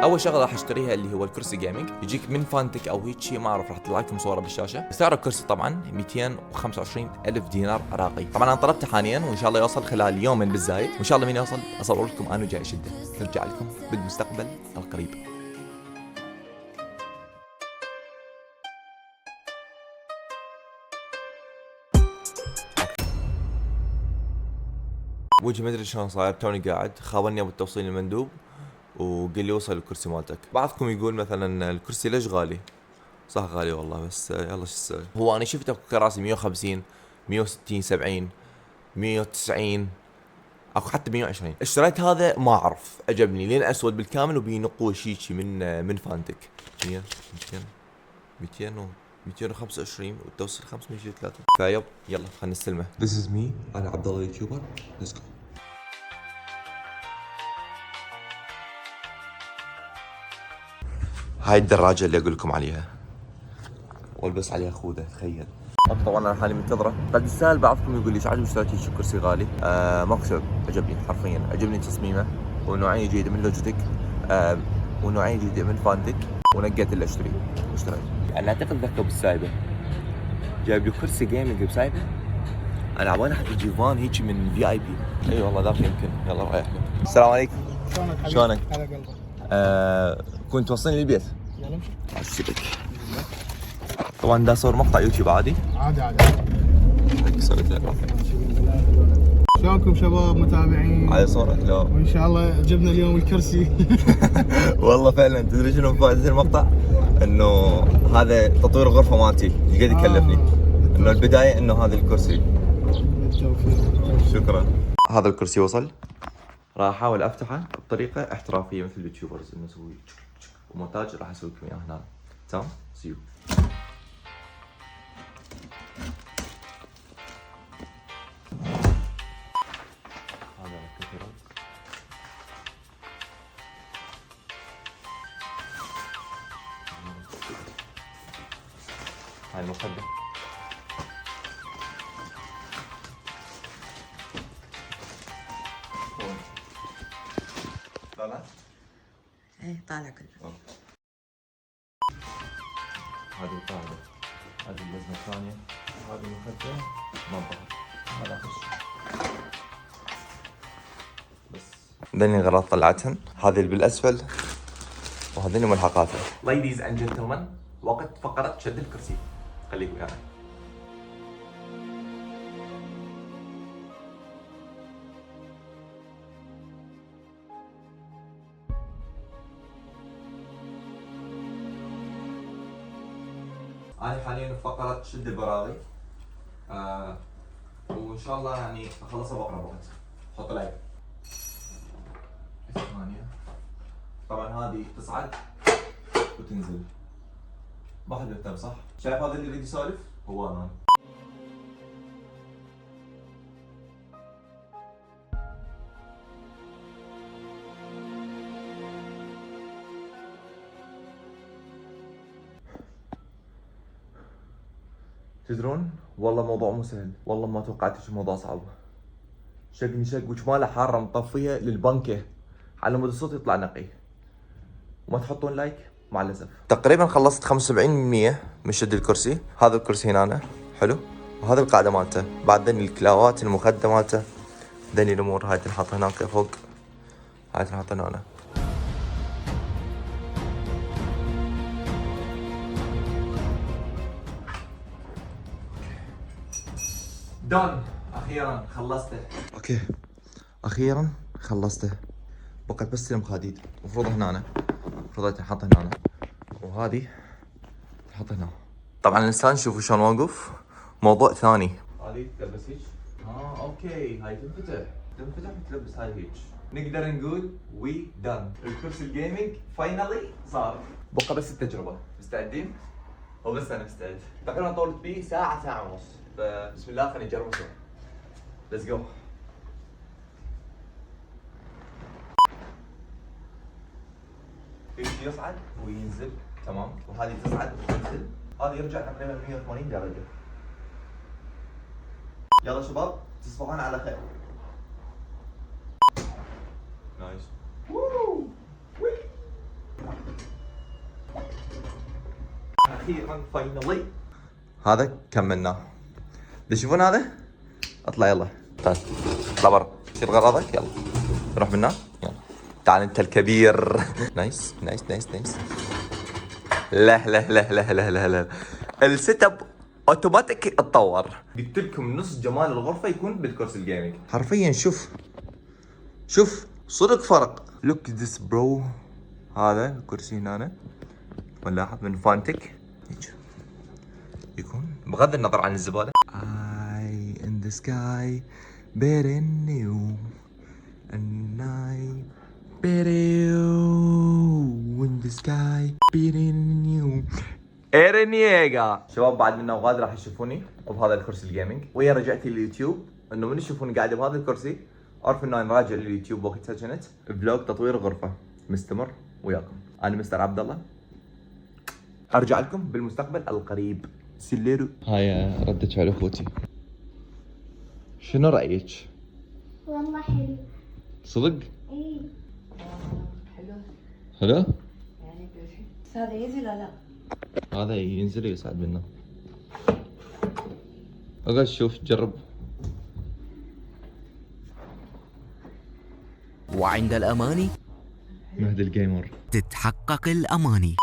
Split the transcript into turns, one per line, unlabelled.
اول شغله راح اشتريها اللي هو الكرسي جيمنج، يجيك من فانتك او هيك شيء ما اعرف، راح اطلع لكم صوره بالشاشه. سعر الكرسي طبعا 225 الف دينار عراقي. طبعا انا طلبته حاليا وان شاء الله يوصل خلال يومين بالزايد، وان شاء الله من يوصل اصور لكم انا جاي اشده، نرجع لكم بالمستقبل القريب. وجهي ما ادري شلون صاير، توني قاعد خابرني ابو التوصيل المندوب وقال لي وصل الكرسي مالتك. بعضكم يقول مثلا الكرسي ليش غالي؟ صح غالي والله، بس يلا شو تسوي. هو انا شفت اكو كراسي 150 160 70 190، اكو حتى 120. اشتريت هذا ما اعرف عجبني لين اسود بالكامل وبي نقوش هيجي من فانتك 100 200 200 و 225 والتوصيل 503. فيب يلا خلينا نستلمه. This is me، انا عبد الله اليوتيوبر. Let's go. هاي الدراجة اللي اقول لكم عليها، والبس عليها خوذة تخيل. طبعا انا حالي منتظره. بعد السؤال بعضكم يقول لي ايش عجبك اشتريت هيك كرسي غالي؟ ماكو سبب، عجبني حرفيا، عجبني تصميمه ونوعيه جيده من لوجيتك، ونوعيه جيده من فانتك، ونقيت اللي اشتريه واشتريت. انا اعتقد ذكر بالسايبه جايب لي كرسي جيمنج بسايبه. انا عبالي حتى جيفان هيك من في اي بي. اي والله ذاك يمكن. يلا رايح له. السلام عليكم.
شلونك حبيبي؟
شلونك؟
هلا قلبك.
كنت توصلني للبيت.
يلا امشي.
اشترك. طبعا دا صور مقطع يوتيوب عادي.
عادي.
هيك سويت له.
شلونكم شباب متابعين؟
على صورك لا.
وان شاء الله جبنا اليوم الكرسي.
والله فعلا تدري شنو فائدة المقطع؟ انه هذا تطوير الغرفة مالتي قد يكلفني. انه البداية انه هذا الكرسي.
بالتوفيق.
شكرا. هذا الكرسي وصل، راح احاول افتحه بطريقة احترافية مثل اليوتيوبرز، انه اسوي ومونتاج راح اسوي لكم اياه هنا. تمام؟ سيو. هذا الكثيرات. هاي المخدة. طالع؟
ايه طالع كله.
هذه القاعدة، هذه اللزمة الثانية، هذه المخدة، منطقة، هذا آخر شيء. بس ذني الغراض طلعتهن، هذه اللي بالأسفل وهذين ملحقاتها. Ladies and gentlemen، وقت فقرة شد الكرسي، خليك وياي. أنا حاليا في فقرة شد البراغي، وإن شاء الله يعني أخلصها بقرة بوقت. حط لايك. ثمانية. طبعا هذه تصعد وتنزل. ما حد مهتم صح؟ شايف هذا اللي يريد يسولف؟ هو أنا. تدرون والله موضوع مو سهل، والله ما توقعت شي موضوع صعب. شقني شق وجماله حاره مطفيه للبنكه على مود الصوت يطلع نقي. وما تحطون لايك مع الاسف. تقريبا خلصت 75% من شد الكرسي. هذا الكرسي هنا حلو، وهذا القاعده مالته، بعد ذني الكلاوات المخده مالته، ذني الامور هاي تنحط هناك فوق، هاي تنحط هنا. دون. اخيرا خلصته. اوكي اخيرا خلصته، بقت بس المخاديد. المفروض هنا، المفروض تنحط هنا، وهذه تحط هنا. طبعا الانسان شوفوا شلون واقف، موضوع ثاني. هذه تلبس هيك. اوكي هاي تنفتح وتلبس هاي هيك. نقدر نقول وي دان. الكرسي الجيمنج فاينلي صار، بقى بس التجربه. مستعدين؟ وبس انا مستعد. تقريبا طولت بيه ساعة ونص، فبسم الله خلينا نجربه سوا. ليتس جو. هيك يصعد وينزل تمام، وهذه تصعد وتنزل، هذا يرجع تقريبا 180 درجة. يلا شباب تصبحون على خير. نايس. اخيرا فاينلي هذا كملناه. تشوفون هذا؟ اطلع يلا تعال اطلع برا شيل غراضك يلا نروح من هنا يلا تعال انت الكبير. نايس نايس نايس نايس. لا لا لا لا لا لا لا السيت اب اوتوماتيك اتطور. قلت لكم نص جمال الغرفه يكون بالكرسي الجيمنج حرفيا. شوف شوف صدق فرق. لوك ذس برو. هذا الكرسي هنا ونلاحظ من فانتك هيك يكون بغض النظر عن الزباله. I in the sky better new and I better in the sky better new. ايرينييغا. شباب بعد منا وغاد راح يشوفوني بهذا الكرسي الجيمنج. ويا رجعتي لليوتيوب انه من يشوفوني قاعد بهذا الكرسي اعرف انه انا راجع لليوتيوب وقت سكنت فلوج تطوير غرفه مستمر وياكم. انا مستر عبد الله ارجع لكم بالمستقبل القريب. سليرو. هاي ردة فعل اخوتي. شنو رايك؟
والله حلو.
صدق؟
ايه
حلو
حلو؟
يعني بس هذا ينزل ولا لا؟
هذا ينزل يساعد منا. اقعد شوف جرب.
وعند الأماني
مهدي الجيمر
تتحقق الأماني.